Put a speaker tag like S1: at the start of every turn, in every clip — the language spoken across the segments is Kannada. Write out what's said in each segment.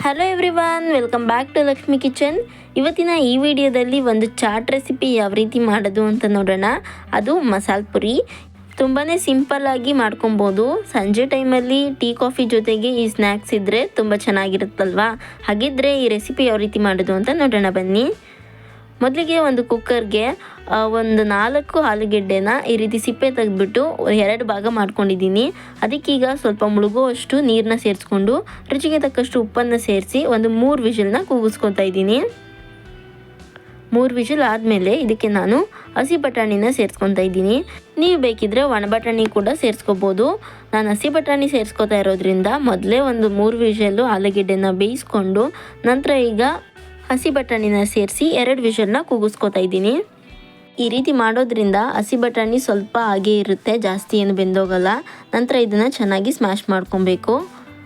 S1: Hello everyone, welcome back to Lakshmi kitchen. ಇವತ್ತಿನ ಈ ವಿಡಿಯೋದಲ್ಲಿ ಒಂದು ಚಾಟ್ ರೆಸಿಪಿ ಯಾವ ರೀತಿ ಮಾಡೋದು ಅಂತ ನೋಡೋಣ. ಅದು ಮಸಾಲೆ ಪುರಿ. ತುಂಬಾ ಸಿಂಪಲ್ಲಾಗಿ ಮಾಡ್ಕೊಬೋದು. ಸಂಜೆ ಟೈಮಲ್ಲಿ ಟೀ ಕಾಫಿ ಜೊತೆಗೆ ಈ ಸ್ನ್ಯಾಕ್ಸ್ ಇದ್ದರೆ ತುಂಬ ಚೆನ್ನಾಗಿರುತ್ತಲ್ವಾ. ಹಾಗಿದ್ದರೆ ಈ ರೆಸಿಪಿ ಯಾವ ರೀತಿ ಮಾಡೋದು ಅಂತ ನೋಡೋಣ ಬನ್ನಿ. ಮೊದಲಿಗೆ ಒಂದು ಕುಕ್ಕರ್ಗೆ ಒಂದು 4 ಆಲೂಗೆಡ್ಡೆನ ಈ ರೀತಿ ಸಿಪ್ಪೆ ತೆಗೆದ್ಬಿಟ್ಟು 2 ಭಾಗ ಮಾಡ್ಕೊಂಡಿದ್ದೀನಿ. ಅದಕ್ಕೀಗ ಸ್ವಲ್ಪ ಮುಳುಗುವಷ್ಟು ನೀರನ್ನ ಸೇರಿಸ್ಕೊಂಡು ರುಚಿಗೆ ತಕ್ಕಷ್ಟು ಉಪ್ಪನ್ನು ಸೇರಿಸಿ ಒಂದು 3 ವಿಷಲ್ನ ಕೂಗಿಸ್ಕೊತಾ ಇದ್ದೀನಿ. 3 ವಿಷಲ್ ಆದಮೇಲೆ ಇದಕ್ಕೆ ನಾನು ಹಸಿ ಬಟಾಣಿನ ಸೇರಿಸ್ಕೊತಾ ಇದ್ದೀನಿ. ನೀವು ಬೇಕಿದ್ರೆ ಒಣ ಬಟಾಣಿ ಕೂಡ ಸೇರಿಸ್ಕೋಬೋದು. ನಾನು ಹಸಿ ಬಟಾಣಿ ಸೇರಿಸ್ಕೊತಾ ಇರೋದ್ರಿಂದ ಮೊದಲೇ ಒಂದು 3 ವಿಷಲ್ಲು ಆಲೂಗೆಡ್ಡೆನ ಬೇಯಿಸ್ಕೊಂಡು ನಂತರ ಈಗ ಹಸಿ ಬಟಾಣಿನ ಸೇರಿಸಿ 2 ವಿಷಲ್ನ ಕೂಗಿಸ್ಕೊತಾ ಇದ್ದೀನಿ. ಈ ರೀತಿ ಮಾಡೋದ್ರಿಂದ ಹಸಿ ಬಟಾಣಿ ಸ್ವಲ್ಪ ಹಾಗೇ ಇರುತ್ತೆ, ಜಾಸ್ತಿ ಏನು ಬೆಂದೋಗಲ್ಲ. ನಂತರ ಇದನ್ನು ಚೆನ್ನಾಗಿ ಸ್ಮ್ಯಾಶ್ ಮಾಡ್ಕೊಬೇಕು.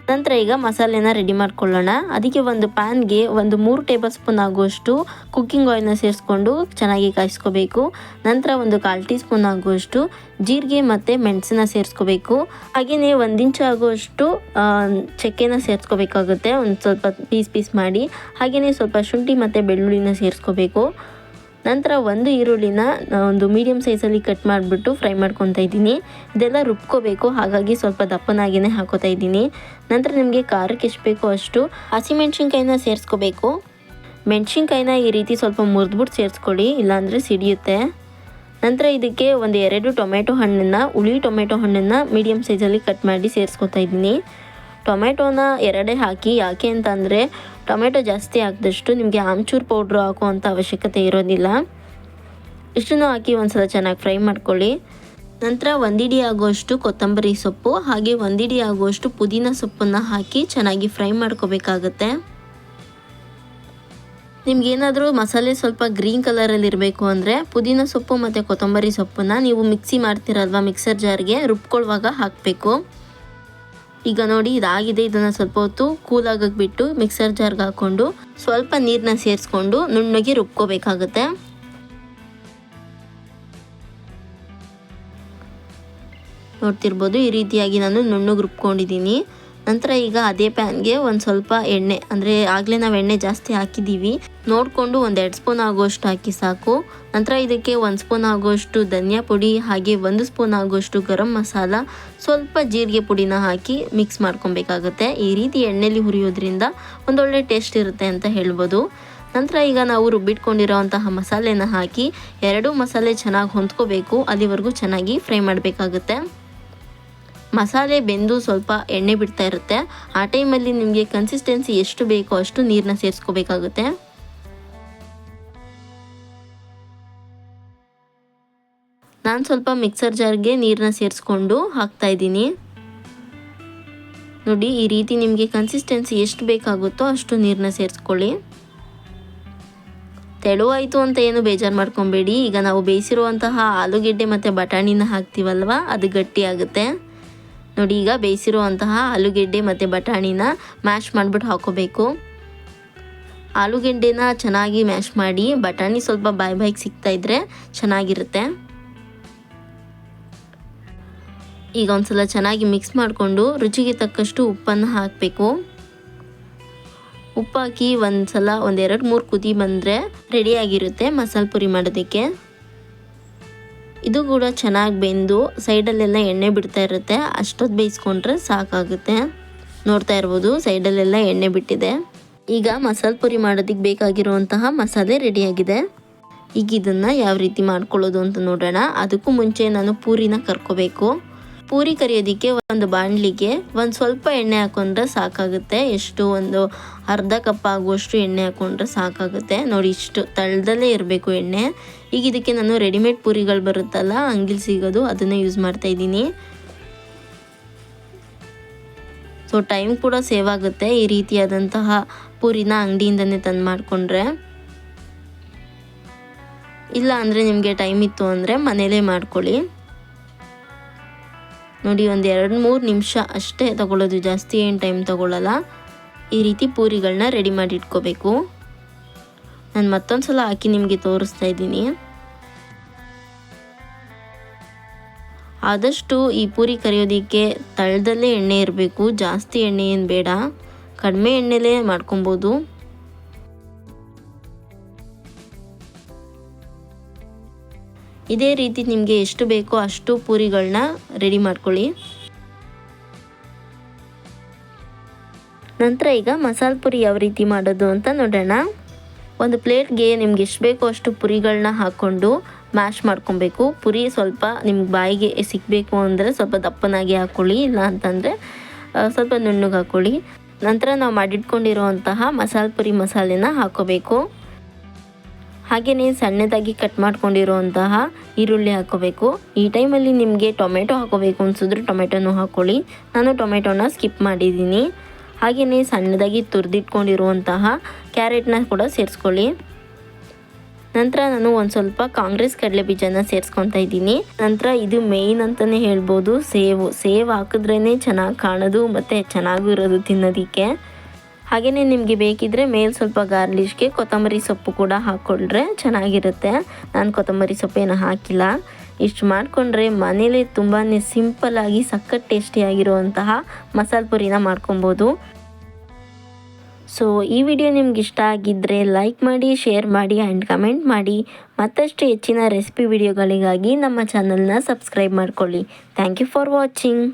S1: ನಂತರ ಈಗ ಮಸಾಲೆನ ರೆಡಿ ಮಾಡ್ಕೊಳ್ಳೋಣ. ಅದಕ್ಕೆ ಒಂದು ಪ್ಯಾನ್ಗೆ ಒಂದು 3 ಟೇಬಲ್ ಸ್ಪೂನ್ ಆಗುವಷ್ಟು ಕುಕ್ಕಿಂಗ್ ಆಯಿಲ್ನ ಸೇರಿಸ್ಕೊಂಡು ಚೆನ್ನಾಗಿ ಕಾಯಿಸ್ಕೋಬೇಕು. ನಂತರ ಒಂದು 1/4 ಟೀ ಸ್ಪೂನ್ ಆಗುವಷ್ಟು ಜೀರಿಗೆ ಮತ್ತು ಮೆಣಸನ್ನ ಸೇರಿಸ್ಕೋಬೇಕು. ಹಾಗೆಯೇ 1 ಇಂಚ್ ಆಗುವಷ್ಟು ಚಕ್ಕೆನ ಸೇರಿಸ್ಕೋಬೇಕಾಗುತ್ತೆ, ಒಂದು ಸ್ವಲ್ಪ ಪೀಸ್ ಮಾಡಿ. ಹಾಗೆಯೇ ಸ್ವಲ್ಪ ಶುಂಠಿ ಮತ್ತು ಬೆಳ್ಳುಳ್ಳಿನ ಸೇರಿಸ್ಕೋಬೇಕು. ನಂತರ ಒಂದು ಈರುಳ್ಳಿನ ಒಂದು ಮೀಡಿಯಮ್ ಸೈಜಲ್ಲಿ ಕಟ್ ಮಾಡಿಬಿಟ್ಟು ಫ್ರೈ ಮಾಡ್ಕೊತಾ ಇದ್ದೀನಿ. ಇದೆಲ್ಲ ರುಬ್ಕೋಬೇಕು, ಹಾಗಾಗಿ ಸ್ವಲ್ಪ ದಪ್ಪನಾಗಿಯೇ ಹಾಕೋತಾ ಇದ್ದೀನಿ. ನಂತರ ನಿಮಗೆ ಖಾರಕ್ಕೆ ಎಷ್ಟು ಬೇಕೋ ಅಷ್ಟು ಹಸಿಮೆಣ್ಸಿನ್ಕಾಯಿನ ಸೇರಿಸ್ಕೋಬೇಕು. ಮೆಣಸಿನ್ಕಾಯಿನ ಈ ರೀತಿ ಸ್ವಲ್ಪ ಮುರಿದ್ಬಿಟ್ಟು ಸೇರಿಸ್ಕೊಳ್ಳಿ, ಇಲ್ಲಾಂದರೆ ಸಿಡಿಯುತ್ತೆ. ನಂತರ ಇದಕ್ಕೆ ಒಂದು 2 ಟೊಮೆಟೊ ಹಣ್ಣನ್ನು, ಹುಳಿ ಟೊಮೆಟೊ ಹಣ್ಣನ್ನು ಮೀಡಿಯಮ್ ಸೈಜಲ್ಲಿ ಕಟ್ ಮಾಡಿ ಸೇರಿಸ್ಕೊತಾ ಇದ್ದೀನಿ. ಟೊಮೆಟೊನ 2 ಹಾಕಿ, ಯಾಕೆ ಅಂತ ಅಂದರೆ ಟೊಮೆಟೊ ಜಾಸ್ತಿ ಹಾಕಿದಷ್ಟು ನಿಮಗೆ ಆಮ್ಚೂರು ಪೌಡ್ರು ಹಾಕುವಂಥ ಅವಶ್ಯಕತೆ ಇರೋದಿಲ್ಲ. ಇಷ್ಟನ್ನು ಹಾಕಿ ಒಂದು ಸಲ ಚೆನ್ನಾಗಿ ಫ್ರೈ ಮಾಡ್ಕೊಳ್ಳಿ. ನಂತರ 1 ಹಿಡಿ ಆಗುವಷ್ಟು ಕೊತ್ತಂಬರಿ ಸೊಪ್ಪು ಹಾಗೆ 1 ಹಿಡಿ ಆಗುವಷ್ಟು ಪುದೀನ ಸೊಪ್ಪನ್ನು ಹಾಕಿ ಚೆನ್ನಾಗಿ ಫ್ರೈ ಮಾಡ್ಕೋಬೇಕಾಗತ್ತೆ. ನಿಮ್ಗೇನಾದರೂ ಮಸಾಲೆ ಸ್ವಲ್ಪ ಗ್ರೀನ್ ಕಲರಲ್ಲಿ ಇರಬೇಕು ಅಂದರೆ ಪುದೀನ ಸೊಪ್ಪು ಮತ್ತು ಕೊತ್ತಂಬರಿ ಸೊಪ್ಪನ್ನು ನೀವು ಮಿಕ್ಸಿ ಮಾಡ್ತೀರಲ್ವ, ಮಿಕ್ಸರ್ ಜಾರ್ಗೆ ರುಬ್ಕೊಳ್ಳುವಾಗ ಹಾಕಬೇಕು. ಈಗ ನೋಡಿ ಇದಾಗಿದೆ. ಇದನ್ನು ಸ್ವಲ್ಪ ಹೊತ್ತು ಕೂಲಾಗಕ್ಕೆ ಬಿಟ್ಟು ಮಿಕ್ಸರ್ ಜಾರ್ಗೆ ಹಾಕ್ಕೊಂಡು ಸ್ವಲ್ಪ ನೀರನ್ನ ಸೇರಿಸ್ಕೊಂಡು ನುಣ್ಣಗೆ ರುಬ್ಕೋಬೇಕಾಗುತ್ತೆ. ನೋಡ್ತಿರ್ಬೋದು, ಈ ರೀತಿಯಾಗಿ ನಾನು ನುಣ್ಣಗೆ ರುಬ್ಕೊಂಡಿದ್ದೀನಿ. ನಂತರ ಈಗ ಅದೇ ಪ್ಯಾನ್ಗೆ ಒಂದು ಸ್ವಲ್ಪ ಎಣ್ಣೆ, ಅಂದರೆ ಆಗಲೇ ನಾವು ಎಣ್ಣೆ ಜಾಸ್ತಿ ಹಾಕಿದ್ದೀವಿ, ನೋಡಿಕೊಂಡು 1-2 ಸ್ಪೂನ್ ಆಗುವಷ್ಟು ಹಾಕಿ ಸಾಕು. ನಂತರ ಇದಕ್ಕೆ 1 ಸ್ಪೂನ್ ಆಗುವಷ್ಟು ಧನಿಯಾ ಪುಡಿ ಹಾಗೆ 1 ಸ್ಪೂನ್ ಆಗುವಷ್ಟು ಗರಂ ಮಸಾಲ, ಸ್ವಲ್ಪ ಜೀರಿಗೆ ಪುಡಿನ ಹಾಕಿ ಮಿಕ್ಸ್ ಮಾಡ್ಕೊಬೇಕಾಗುತ್ತೆ. ಈ ರೀತಿ ಎಣ್ಣೆಲಿ ಹುರಿಯೋದ್ರಿಂದ ಒಂದೊಳ್ಳೆ ಟೇಸ್ಟ್ ಇರುತ್ತೆ ಅಂತ ಹೇಳ್ಬೋದು. ನಂತರ ಈಗ ನಾವು ರುಬ್ಬಿಟ್ಕೊಂಡಿರೋವಂತಹ ಮಸಾಲೆನ ಹಾಕಿ 2 ಮಸಾಲೆ ಚೆನ್ನಾಗಿ ಹೊಂದ್ಕೋಬೇಕು, ಅಲ್ಲಿವರೆಗೂ ಚೆನ್ನಾಗಿ ಫ್ರೈ ಮಾಡಬೇಕಾಗುತ್ತೆ. ಮಸಾಲೆ ಬೆಂದು ಸ್ವಲ್ಪ ಎಣ್ಣೆ ಬಿಡ್ತಾ ಇರುತ್ತೆ. ಆ ಟೈಮಲ್ಲಿ ನಿಮಗೆ ಕನ್ಸಿಸ್ಟೆನ್ಸಿ ಎಷ್ಟು ಬೇಕೋ ಅಷ್ಟು ನೀರನ್ನ ಸೇರಿಸ್ಕೋಬೇಕಾಗುತ್ತೆ. ನಾನು ಸ್ವಲ್ಪ ಮಿಕ್ಸರ್ ಜಾರ್ಗೆ ನೀರನ್ನ ಸೇರಿಸ್ಕೊಂಡು ಹಾಕ್ತಾ ಇದ್ದೀನಿ. ನೋಡಿ, ಈ ರೀತಿ ನಿಮಗೆ ಕನ್ಸಿಸ್ಟೆನ್ಸಿ ಎಷ್ಟು ಬೇಕಾಗುತ್ತೋ ಅಷ್ಟು ನೀರನ್ನ ಸೇರಿಸ್ಕೊಳ್ಳಿ. ತೆಳುವಾಯಿತು ಅಂತ ಏನು ಬೇಜಾರು ಮಾಡ್ಕೊಬೇಡಿ. ಈಗ ನಾವು ಬೇಯಿಸಿರುವಂತಹ ಆಲೂಗೆಡ್ಡೆ ಮತ್ತು ಬಟಾಣಿನ ಹಾಕ್ತೀವಲ್ವ, ಅದು ಗಟ್ಟಿ ಆಗುತ್ತೆ. ನೋಡಿ, ಈಗ ಬೇಯಿಸಿರುವಂತಹ ಆಲೂಗೆಡ್ಡೆ ಮತ್ತು ಬಟಾಣಿನ ಮ್ಯಾಶ್ ಮಾಡಿಬಿಟ್ಟು ಹಾಕೋಬೇಕು. ಆಲೂಗೆಡ್ಡೆನ ಚೆನ್ನಾಗಿ ಮ್ಯಾಶ್ ಮಾಡಿ, ಬಟಾಣಿ ಸ್ವಲ್ಪ ಬಾಯಿಗೆ ಸಿಗ್ತಾ ಇದ್ದರೆ ಚೆನ್ನಾಗಿರುತ್ತೆ. ಈಗ ಒಂದ್ಸಲ ಚೆನ್ನಾಗಿ ಮಿಕ್ಸ್ ಮಾಡಿಕೊಂಡು ರುಚಿಗೆ ತಕ್ಕಷ್ಟು ಉಪ್ಪನ್ನು ಹಾಕಬೇಕು. ಉಪ್ಪು ಹಾಕಿ ಒಂದ್ಸಲ 1-2-3 ಕುದಿ ಬಂದರೆ ರೆಡಿಯಾಗಿರುತ್ತೆ ಮಸಾಲೆ ಪುರಿ ಮಾಡೋದಕ್ಕೆ. ಇದು ಕೂಡ ಚೆನ್ನಾಗಿ ಬೆಂದು ಸೈಡಲ್ಲೆಲ್ಲ ಎಣ್ಣೆ ಬಿಡ್ತಾ ಇರುತ್ತೆ, ಅಷ್ಟೊತ್ತು ಬೇಯಿಸ್ಕೊಂಡ್ರೆ ಸಾಕಾಗುತ್ತೆ. ನೋಡ್ತಾ ಇರ್ಬೋದು, ಸೈಡಲ್ಲೆಲ್ಲ ಎಣ್ಣೆ ಬಿಟ್ಟಿದೆ. ಈಗ ಮಸಾಲೆ ಪುರಿ ಮಾಡೋದಕ್ಕೆ ಬೇಕಾಗಿರುವಂತಹ ಮಸಾಲೆ ರೆಡಿಯಾಗಿದೆ. ಈಗ ಇದನ್ನು ಯಾವ ರೀತಿ ಮಾಡ್ಕೊಳ್ಳೋದು ಅಂತ ನೋಡೋಣ. ಅದಕ್ಕೂ ಮುಂಚೆ ನಾನು ಪೂರಿನ ಕರ್ಕೋಬೇಕು. ಪೂರಿ ಕರಿಯೋದಕ್ಕೆ ಒಂದು ಬಾಣಲಿಗೆ ಒಂದು ಸ್ವಲ್ಪ ಎಣ್ಣೆ ಹಾಕ್ಕೊಂಡ್ರೆ ಸಾಕಾಗುತ್ತೆ. ಎಷ್ಟು ಒಂದು ಅರ್ಧ ಕಪ್ ಆಗುವಷ್ಟು ಎಣ್ಣೆ ಹಾಕ್ಕೊಂಡ್ರೆ ಸಾಕಾಗುತ್ತೆ. ನೋಡಿ, ಇಷ್ಟು ತಳದಲ್ಲೇ ಇರಬೇಕು ಎಣ್ಣೆ. ಈಗ ಇದಕ್ಕೆ ನಾನು ರೆಡಿಮೇಡ್ ಪೂರಿಗಳು ಬರುತ್ತಲ್ಲ, ಅಂಗಡಿಲಿ ಸಿಗೋದು, ಅದನ್ನು ಯೂಸ್ ಮಾಡ್ತಾ ಇದ್ದೀನಿ. ಸೊ ಟೈಮ್ ಕೂಡ ಸೇವ್ ಆಗುತ್ತೆ ಈ ರೀತಿಯಾದಂತಹ ಪೂರಿನ ಅಂಗಡಿಯಿಂದನೇ ತಂದು ಮಾಡಿಕೊಂಡ್ರೆ. ಇಲ್ಲ ಅಂದರೆ ನಿಮಗೆ ಟೈಮ್ ಇತ್ತು ಅಂದರೆ ಮನೇಲೇ ಮಾಡ್ಕೊಳ್ಳಿ. ನೋಡಿ, ಒಂದು 2-3 ನಿಮಿಷ ಅಷ್ಟೇ ತಗೊಳ್ಳೋದು, ಜಾಸ್ತಿ ಏನು ಟೈಮ್ ತಗೊಳ್ಳಲ್ಲ. ಈ ರೀತಿ ಪೂರಿಗಳನ್ನ ರೆಡಿ ಮಾಡಿ ಇಟ್ಕೋಬೇಕು. ನಾನು ಮತ್ತೊಂದು ಸಲ ಹಾಕಿ ನಿಮಗೆ ತೋರಿಸ್ತಾ ಇದ್ದೀನಿ. ಆದಷ್ಟು ಈ ಪೂರಿ ಕರಿಯೋದಕ್ಕೆ ತಳದಲ್ಲೇ ಎಣ್ಣೆ ಇರಬೇಕು, ಜಾಸ್ತಿ ಎಣ್ಣೆ ಏನು ಬೇಡ. ಕಡಿಮೆ ಎಣ್ಣೆಲೇ ಮಾಡ್ಕೊಬೋದು. ಇದೇ ರೀತಿ ನಿಮಗೆ ಎಷ್ಟು ಬೇಕೋ ಅಷ್ಟು ಪೂರಿಗಳನ್ನ ರೆಡಿ ಮಾಡ್ಕೊಳ್ಳಿ. ನಂತರ ಈಗ ಮಸಾಲೆ ಪುರಿ ಯಾವ ರೀತಿ ಮಾಡೋದು ಅಂತ ನೋಡೋಣ. ಒಂದು ಪ್ಲೇಟ್ಗೆ ನಿಮ್ಗೆ ಎಷ್ಟು ಬೇಕೋ ಅಷ್ಟು ಪುರಿಗಳನ್ನ ಹಾಕ್ಕೊಂಡು ಮ್ಯಾಶ್ ಮಾಡ್ಕೊಬೇಕು. ಪುರಿ ಸ್ವಲ್ಪ ನಿಮ್ಗೆ ಬಾಯಿಗೆ ಸಿಗಬೇಕು ಅಂದರೆ ಸ್ವಲ್ಪ ದಪ್ಪನಾಗಿ ಹಾಕ್ಕೊಳ್ಳಿ, ಇಲ್ಲ ಅಂತಂದರೆ ಸ್ವಲ್ಪ ನುಣ್ಣಗೆ ಹಾಕ್ಕೊಳ್ಳಿ. ನಂತರ ನಾವು ಮಾಡಿಟ್ಕೊಂಡಿರುವಂತಹ ಮಸಾಲೆ ಪುರಿ ಮಸಾಲೆನ ಹಾಕ್ಕೋಬೇಕು. ಹಾಗೆಯೇ ಸಣ್ಣದಾಗಿ ಕಟ್ ಮಾಡ್ಕೊಂಡಿರುವಂತಹ ಈರುಳ್ಳಿ ಹಾಕ್ಕೋಬೇಕು. ಈ ಟೈಮಲ್ಲಿ ನಿಮಗೆ ಟೊಮೆಟೊ ಹಾಕ್ಕೋಬೇಕು ಅನಿಸಿದ್ರೆ ಟೊಮೆಟೊನೂ ಹಾಕ್ಕೊಳ್ಳಿ. ನಾನು ಟೊಮೆಟೊನ ಸ್ಕಿಪ್ ಮಾಡಿದ್ದೀನಿ. ಹಾಗೆಯೇ ಸಣ್ಣದಾಗಿ ತುರಿದಿಟ್ಕೊಂಡಿರುವಂತಹ ಕ್ಯಾರೆಟ್ನ ಕೂಡ ಸೇರಿಸ್ಕೊಳ್ಳಿ. ನಂತರ ನಾನು ಒಂದು ಸ್ವಲ್ಪ ಕಾಂಗ್ರೆಸ್ ಕಡಲೆ ಬೀಜನ ಸೇರಿಸ್ಕೊತಾ ಇದ್ದೀನಿ. ನಂತರ ಇದು ಮೇಯ್ನ್ ಅಂತಲೇ ಹೇಳ್ಬೋದು, ಸೇವ್ ಹಾಕಿದ್ರೇ ಚೆನ್ನಾಗಿ ಕಾಣೋದು ಮತ್ತು ಚೆನ್ನಾಗೂ ಇರೋದು ತಿನ್ನೋದಕ್ಕೆ. ಹಾಗೆಯೇ ನಿಮಗೆ ಬೇಕಿದ್ದರೆ ಮೇಲೆ ಸ್ವಲ್ಪ ಗಾರ್ಲಿಷ್ಗೆ ಕೊತ್ತಂಬರಿ ಸೊಪ್ಪು ಕೂಡ ಹಾಕ್ಕೊಂಡ್ರೆ ಚೆನ್ನಾಗಿರುತ್ತೆ. ನಾನು ಕೊತ್ತಂಬರಿ ಸೊಪ್ಪೇನು ಹಾಕಿಲ್ಲ. ಇಷ್ಟು ಮಾಡಿಕೊಂಡ್ರೆ ಮನೇಲಿ ತುಂಬಾ ಸಿಂಪಲ್ಲಾಗಿ ಸಖತ್ ಟೇಸ್ಟಿಯಾಗಿರುವಂತಹ ಮಸಾಲೆ ಪುರಿನ ಮಾಡ್ಕೊಬೋದು. ಸೊ ಈ ವಿಡಿಯೋ ನಿಮ್ಗೆ ಇಷ್ಟ ಆಗಿದ್ದರೆ ಲೈಕ್ ಮಾಡಿ, ಶೇರ್ ಮಾಡಿ ಆ್ಯಂಡ್ ಕಮೆಂಟ್ ಮಾಡಿ. ಮತ್ತಷ್ಟು ಹೆಚ್ಚಿನ ರೆಸಿಪಿ ವಿಡಿಯೋಗಳಿಗಾಗಿ ನಮ್ಮ ಚಾನಲ್ನ ಸಬ್ಸ್ಕ್ರೈಬ್ ಮಾಡ್ಕೊಳ್ಳಿ. Thank you for watching.